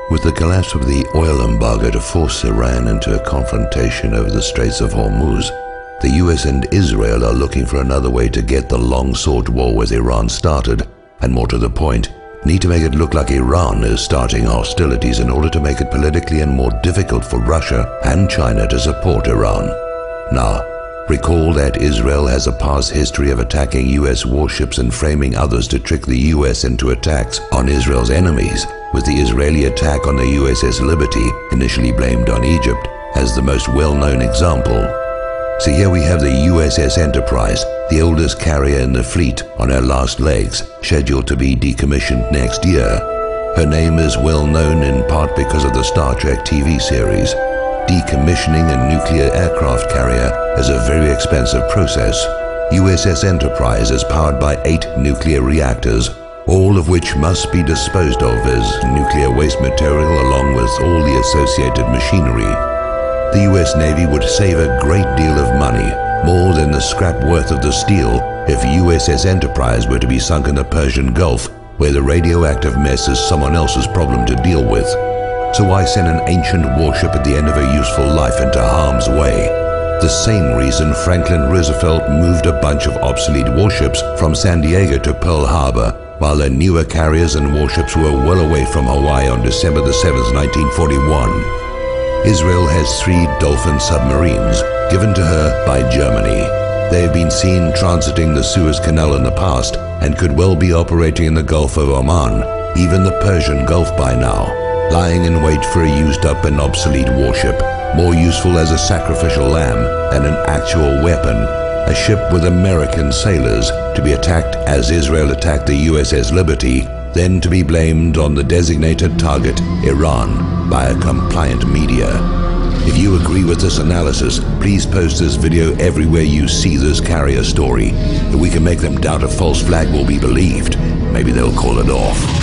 With the collapse of the oil embargo to force Iran into a confrontation over the Straits of Hormuz, the US and Israel are looking for another way to get the long-sought war with Iran started, and more to the point, need to make it look like Iran is starting hostilities in order to make it politically and more difficult for Russia and China to support Iran. Now, recall that Israel has a past history of attacking US warships and framing others to trick the US into attacks on Israel's enemies, with the Israeli attack on the U.S.S. Liberty, initially blamed on Egypt, as the most well-known example. So here we have the U.S.S. Enterprise, the oldest carrier in the fleet, on her last legs, scheduled to be decommissioned next year. Her name is well known in part because of the Star Trek TV series. Decommissioning a nuclear aircraft carrier is a very expensive process. U.S.S. Enterprise is powered by 8 nuclear reactors, all of which must be disposed of as nuclear waste material along with all the associated machinery. The US Navy would save a great deal of money, more than the scrap worth of the steel, if USS Enterprise were to be sunk in the Persian Gulf, where the radioactive mess is someone else's problem to deal with. So why send an ancient warship at the end of a useful life into harm's way? The same reason Franklin Roosevelt moved a bunch of obsolete warships from San Diego to Pearl Harbor, while their newer carriers and warships were well away from Hawaii on December the 7th, 1941. Israel has 3 Dolphin submarines, given to her by Germany. They have been seen transiting the Suez Canal in the past and could well be operating in the Gulf of Oman, even the Persian Gulf by now, lying in wait for a used-up and obsolete warship, more useful as a sacrificial lamb than an actual weapon. A ship with American sailors to be attacked as Israel attacked the U.S.S. Liberty, then to be blamed on the designated target, Iran, by a compliant media. If you agree with this analysis, please post this video everywhere you see this carrier story. If we can make them doubt a false flag will be believed, maybe they'll call it off.